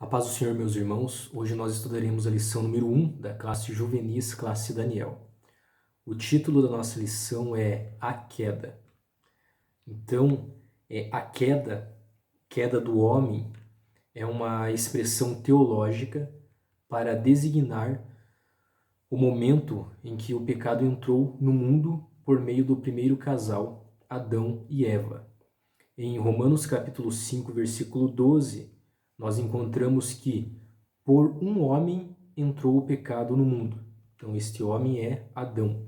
A paz do Senhor, meus irmãos. Hoje nós estudaremos a lição número 1 da classe Juvenis, classe Daniel. O título da nossa lição é A Queda. Então, a queda do homem, é uma expressão teológica para designar o momento em que o pecado entrou no mundo por meio do primeiro casal, Adão e Eva. Em Romanos capítulo 5, versículo 12, nós encontramos que por um homem entrou o pecado no mundo. Então este homem é Adão.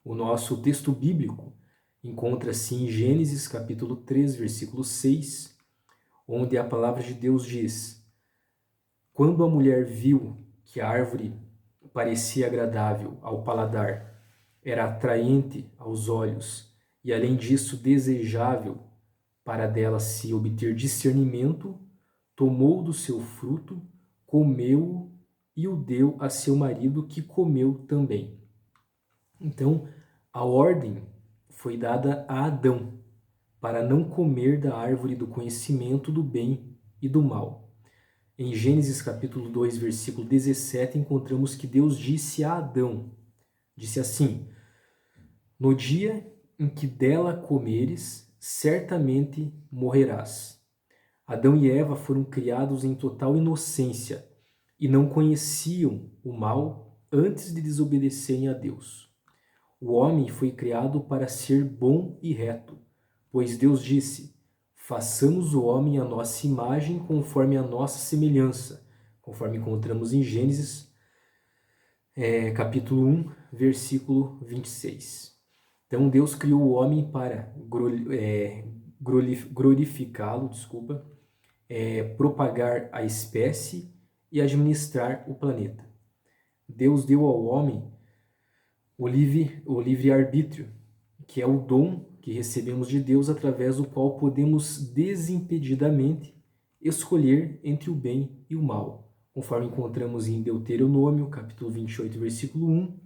O nosso texto bíblico encontra-se em Gênesis capítulo 3, versículo 6, onde a palavra de Deus diz: Quando a mulher viu que a árvore parecia agradável ao paladar, era atraente aos olhos e, além disso, desejável para dela se obter discernimento, tomou do seu fruto, comeu-o e o deu a seu marido, que comeu também. Então, a ordem foi dada a Adão para não comer da árvore do conhecimento do bem e do mal. Em Gênesis capítulo 2, versículo 17, encontramos que Deus disse a Adão, disse assim: No dia em que dela comeres, certamente morrerás. Adão e Eva foram criados em total inocência e não conheciam o mal antes de desobedecerem a Deus. O homem foi criado para ser bom e reto, pois Deus disse: façamos o homem à nossa imagem, conforme a nossa semelhança, conforme encontramos em Gênesis, capítulo 1, versículo 26. Então Deus criou o homem para glorificá-lo, propagar a espécie e administrar o planeta. Deus deu ao homem o livre-arbítrio, que é o dom que recebemos de Deus, através do qual podemos desimpedidamente escolher entre o bem e o mal, conforme encontramos em Deuteronômio, capítulo 28, versículo 1,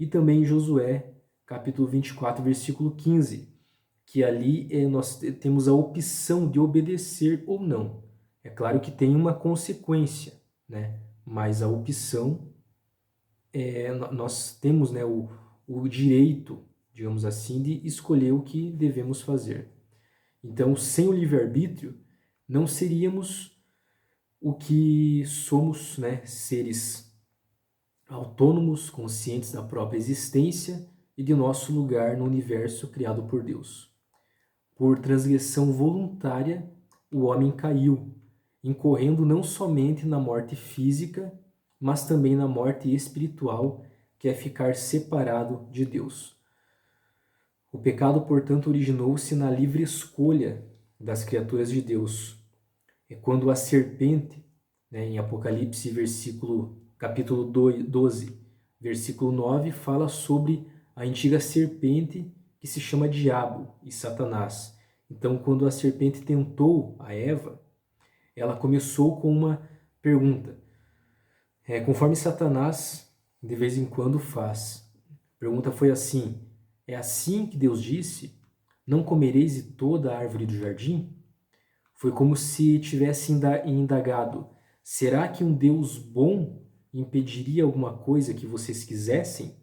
e também em Josué, capítulo 24, versículo 15, que ali nós temos a opção de obedecer ou não. É claro que tem uma consequência, né? Mas a opção, nós temos, né, o direito, digamos assim, de escolher o que devemos fazer. Então, sem o livre-arbítrio, não seríamos o que somos, né? Seres autônomos, conscientes da própria existência e de nosso lugar no universo criado por Deus. Por transgressão voluntária, o homem caiu, incorrendo não somente na morte física, mas também na morte espiritual, que é ficar separado de Deus. O pecado, portanto, originou-se na livre escolha das criaturas de Deus. É quando a serpente, né, em Apocalipse, capítulo 12, versículo 9, fala sobre a antiga serpente que se chama Diabo e Satanás. Então, quando a serpente tentou a Eva, ela começou com uma pergunta. Conforme Satanás, de vez em quando, faz. A pergunta foi assim: é assim que Deus disse? Não comereis de toda a árvore do jardim? Foi como se tivesse indagado: será que um Deus bom impediria alguma coisa que vocês quisessem?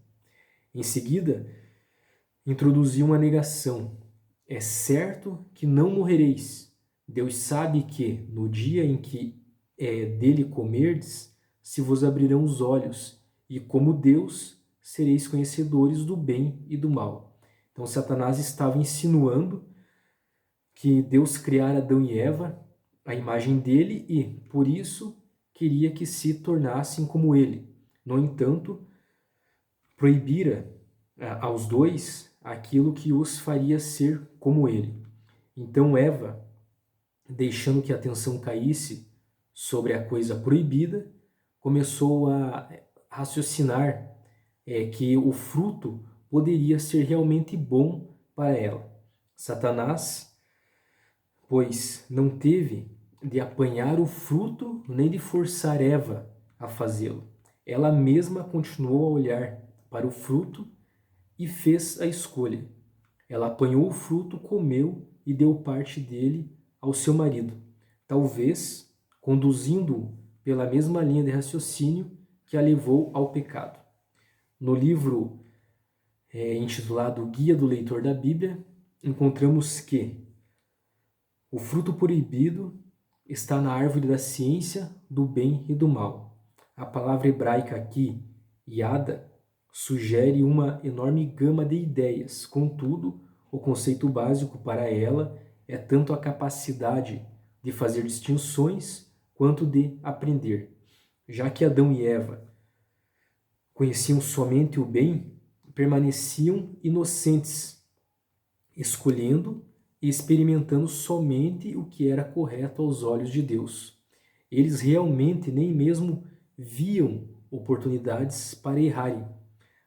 Em seguida, introduziu uma negação. É certo que não morrereis. Deus sabe que, no dia em que dele comerdes, se vos abrirão os olhos, e como Deus, sereis conhecedores do bem e do mal. Então, Satanás estava insinuando que Deus criara Adão e Eva à imagem dele e, por isso, queria que se tornassem como ele. No entanto, proibira aos dois aquilo que os faria ser como ele. Então Eva, deixando que a atenção caísse sobre a coisa proibida, começou a raciocinar que o fruto poderia ser realmente bom para ela. Satanás, pois não teve de apanhar o fruto nem de forçar Eva a fazê-lo. Ela mesma continuou a olhar para o fruto e fez a escolha. Ela apanhou o fruto, comeu e deu parte dele ao seu marido. Talvez conduzindo-o pela mesma linha de raciocínio que a levou ao pecado. No livro intitulado Guia do Leitor da Bíblia, encontramos que o fruto proibido está na árvore da ciência do bem e do mal. A palavra hebraica aqui, yada, sugere uma enorme gama de ideias. Contudo, o conceito básico para ela é tanto a capacidade de fazer distinções quanto de aprender. Já que Adão e Eva conheciam somente o bem, permaneciam inocentes, escolhendo e experimentando somente o que era correto aos olhos de Deus. Eles realmente nem mesmo viam oportunidades para errarem.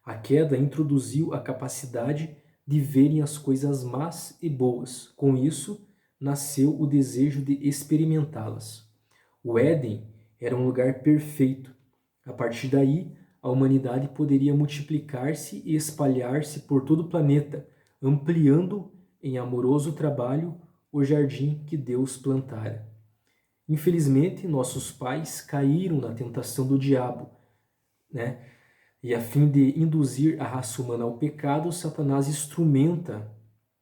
A queda introduziu a capacidade de verem as coisas más e boas. Com isso, nasceu o desejo de experimentá-las. O Éden era um lugar perfeito. A partir daí, a humanidade poderia multiplicar-se e espalhar-se por todo o planeta, ampliando em amoroso trabalho o jardim que Deus plantara. Infelizmente, nossos pais caíram na tentação do diabo, né? E a fim de induzir a raça humana ao pecado, Satanás instrumenta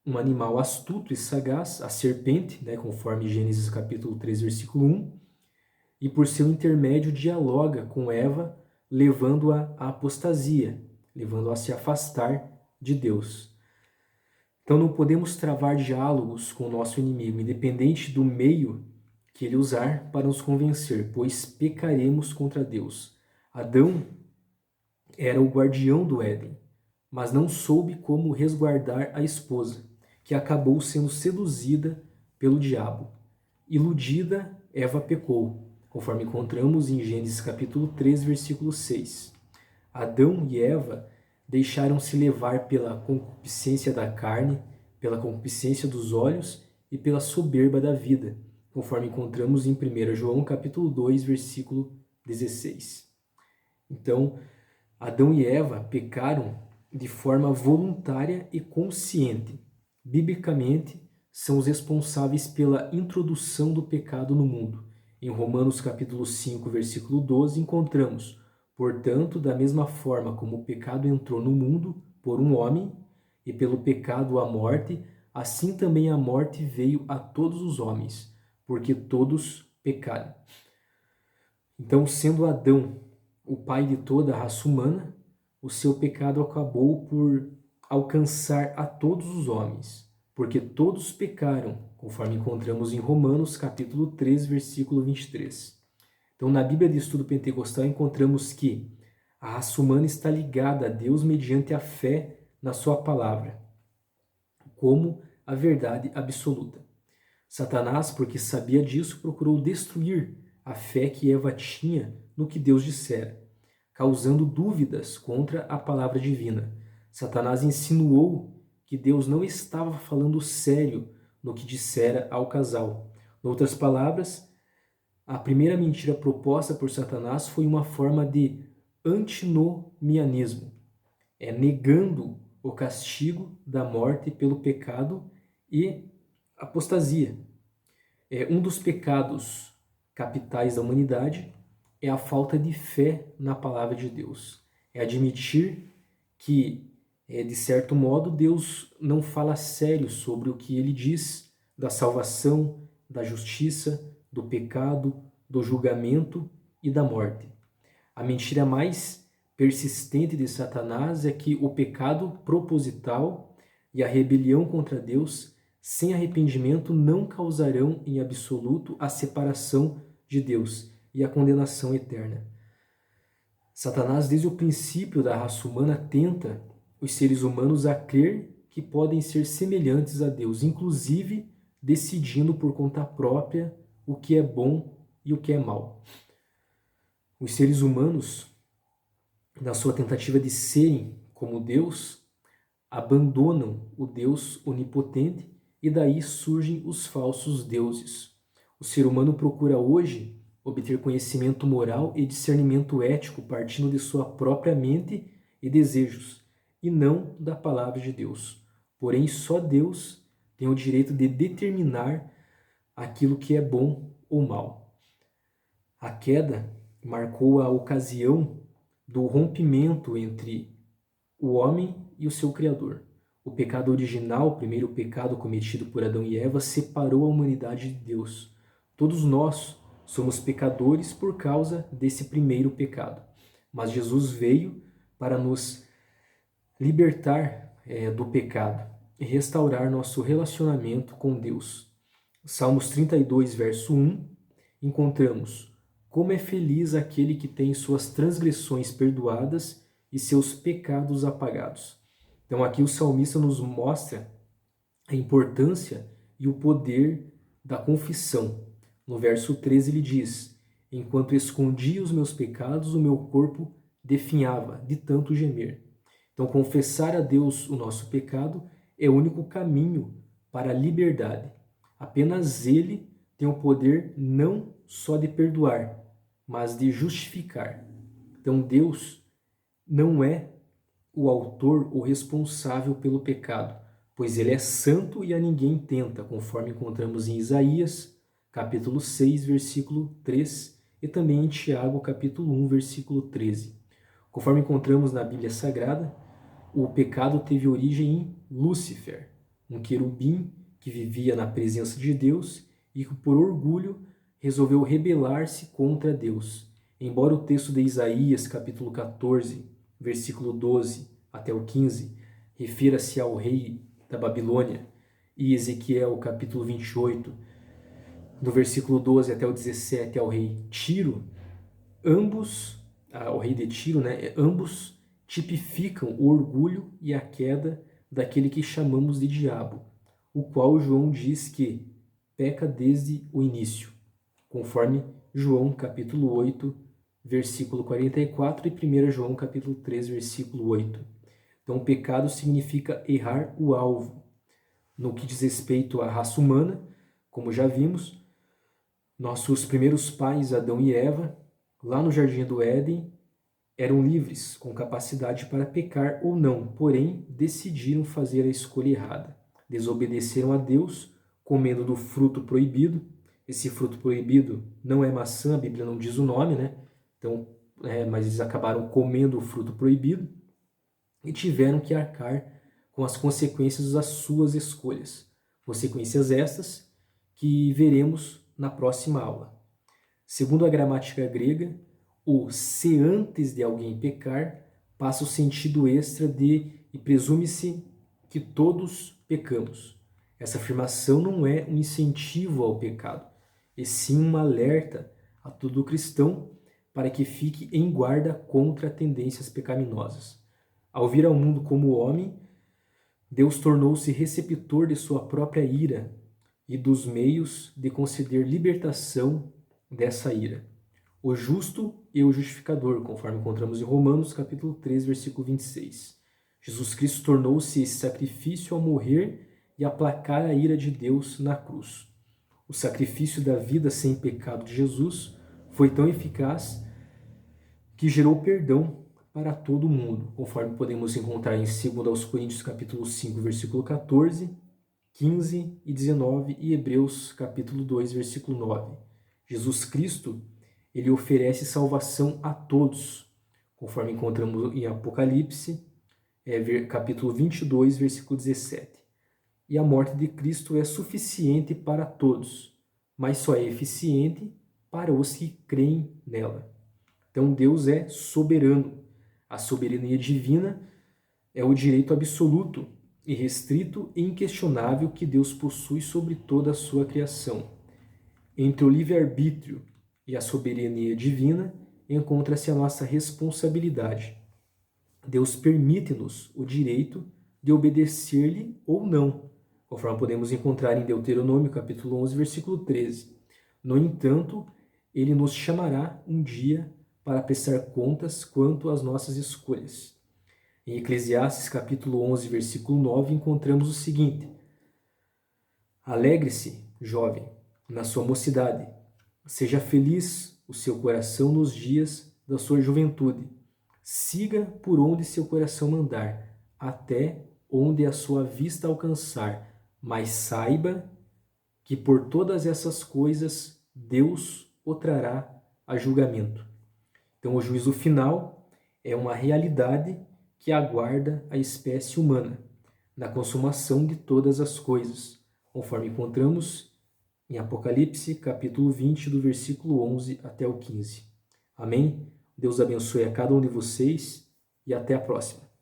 um animal astuto e sagaz, a serpente, né, conforme Gênesis capítulo 3, versículo 1, e por seu intermédio dialoga com Eva, levando-a à apostasia, levando-a a se afastar de Deus. Então não podemos travar diálogos com o nosso inimigo, independente do meio que ele usar para nos convencer, pois pecaremos contra Deus. Adão era o guardião do Éden, mas não soube como resguardar a esposa, que acabou sendo seduzida pelo diabo. Iludida, Eva pecou, conforme encontramos em Gênesis capítulo 3, versículo 6. Adão e Eva deixaram-se levar pela concupiscência da carne, pela concupiscência dos olhos e pela soberba da vida, conforme encontramos em 1 João capítulo 2, versículo 16. Então, Adão e Eva pecaram de forma voluntária e consciente. Biblicamente, são os responsáveis pela introdução do pecado no mundo. Em Romanos capítulo 5, versículo 12, encontramos: portanto, da mesma forma como o pecado entrou no mundo por um homem, e pelo pecado a morte, assim também a morte veio a todos os homens, porque todos pecaram. Então, sendo Adão o pai de toda a raça humana, o seu pecado acabou por alcançar a todos os homens, porque todos pecaram, conforme encontramos em Romanos capítulo 3, versículo 23. Então, na Bíblia de Estudo Pentecostal, encontramos que a raça humana está ligada a Deus mediante a fé na sua palavra, como a verdade absoluta. Satanás, porque sabia disso, procurou destruir a fé que Eva tinha no que Deus dissera, causando dúvidas contra a palavra divina. Satanás insinuou que Deus não estava falando sério no que dissera ao casal. Em outras palavras, a primeira mentira proposta por Satanás foi uma forma de antinomianismo, negando o castigo da morte pelo pecado e apostasia. Um dos pecados capitais da humanidade é a falta de fé na palavra de Deus. É admitir que, de certo modo, Deus não fala sério sobre o que ele diz da salvação, da justiça, do pecado, do julgamento e da morte. A mentira mais persistente de Satanás é que o pecado proposital e a rebelião contra Deus, sem arrependimento, não causarão em absoluto a separação de Deus e a condenação eterna. Satanás, desde o princípio da raça humana, tenta os seres humanos a crer que podem ser semelhantes a Deus, inclusive decidindo por conta própria o que é bom e o que é mal. Os seres humanos, na sua tentativa de serem como Deus, abandonam o Deus onipotente e daí surgem os falsos deuses. O ser humano procura hoje obter conhecimento moral e discernimento ético partindo de sua própria mente e desejos, e não da palavra de Deus. Porém, só Deus tem o direito de determinar aquilo que é bom ou mal. A queda marcou a ocasião do rompimento entre o homem e o seu Criador. O pecado original, o primeiro pecado cometido por Adão e Eva, separou a humanidade de Deus. Todos nós somos pecadores por causa desse primeiro pecado. Mas Jesus veio para nos libertar do pecado e restaurar nosso relacionamento com Deus. Salmos 32, verso 1, encontramos: como é feliz aquele que tem suas transgressões perdoadas e seus pecados apagados. Então aqui o salmista nos mostra a importância e o poder da confissão. No verso 13 ele diz: enquanto escondia os meus pecados, o meu corpo definhava de tanto gemer. Então confessar a Deus o nosso pecado é o único caminho para a liberdade. Apenas Ele tem o poder não só de perdoar, mas de justificar. Então Deus não é o autor ou responsável pelo pecado, pois Ele é santo e a ninguém tenta, conforme encontramos em Isaías, capítulo 6, versículo 3, e também em Tiago, capítulo 1, versículo 13. Conforme encontramos na Bíblia Sagrada, o pecado teve origem em Lúcifer, um querubim que vivia na presença de Deus e que, por orgulho, resolveu rebelar-se contra Deus. Embora o texto de Isaías, capítulo 14, versículo 12 até o 15, refira-se ao rei da Babilônia, e Ezequiel, capítulo 28, do versículo 12 até o 17, ao rei Tiro, ao rei de Tiro, ambos tipificam o orgulho e a queda daquele que chamamos de diabo, o qual João diz que peca desde o início, conforme João capítulo 8, versículo 44 e 1 João capítulo 3, versículo 8. Então, o pecado significa errar o alvo. No que diz respeito à raça humana, como já vimos, nossos primeiros pais, Adão e Eva, lá no Jardim do Éden, eram livres, com capacidade para pecar ou não, porém decidiram fazer a escolha errada. Desobedeceram a Deus, comendo do fruto proibido. Esse fruto proibido não é maçã, a Bíblia não diz o nome, Então, mas eles acabaram comendo o fruto proibido e tiveram que arcar com as consequências das suas escolhas. Consequências estas que veremos na próxima aula. Segundo a gramática grega, o se antes de alguém pecar passa o sentido extra de e presume-se que todos pecamos. Essa afirmação não é um incentivo ao pecado, e sim um alerta a todo cristão para que fique em guarda contra tendências pecaminosas. Ao vir ao mundo como homem, Deus tornou-se receptor de sua própria ira e dos meios de conceder libertação dessa ira. O justo e o justificador, conforme encontramos em Romanos, capítulo 3, versículo 26. Jesus Cristo tornou-se esse sacrifício ao morrer e aplacar a ira de Deus na cruz. O sacrifício da vida sem pecado de Jesus foi tão eficaz que gerou perdão para todo mundo, conforme podemos encontrar em 2 Coríntios, capítulo 5, versículo 14, 15 e 19 e Hebreus, capítulo 2, versículo 9. Jesus Cristo, ele oferece salvação a todos, conforme encontramos em Apocalipse, capítulo 22, versículo 17. E a morte de Cristo é suficiente para todos, mas só é eficiente para os que creem nela. Então Deus é soberano. A soberania divina é o direito absoluto, irrestrito e inquestionável que Deus possui sobre toda a sua criação. Entre o livre-arbítrio e a soberania divina encontra-se a nossa responsabilidade. Deus permite-nos o direito de obedecer-lhe ou não, conforme podemos encontrar em Deuteronômio, capítulo 11, versículo 13. No entanto, ele nos chamará um dia para prestar contas quanto às nossas escolhas. Em Eclesiastes, capítulo 11, versículo 9, encontramos o seguinte: alegre-se, jovem, na sua mocidade. Seja feliz o seu coração nos dias da sua juventude. Siga por onde seu coração mandar, até onde a sua vista alcançar. Mas saiba que por todas essas coisas Deus o trará a julgamento. Então, o juízo final é uma realidade que aguarda a espécie humana na consumação de todas as coisas, conforme encontramos em Apocalipse, capítulo 20, do versículo 11 até o 15. Amém? Deus abençoe a cada um de vocês e até a próxima.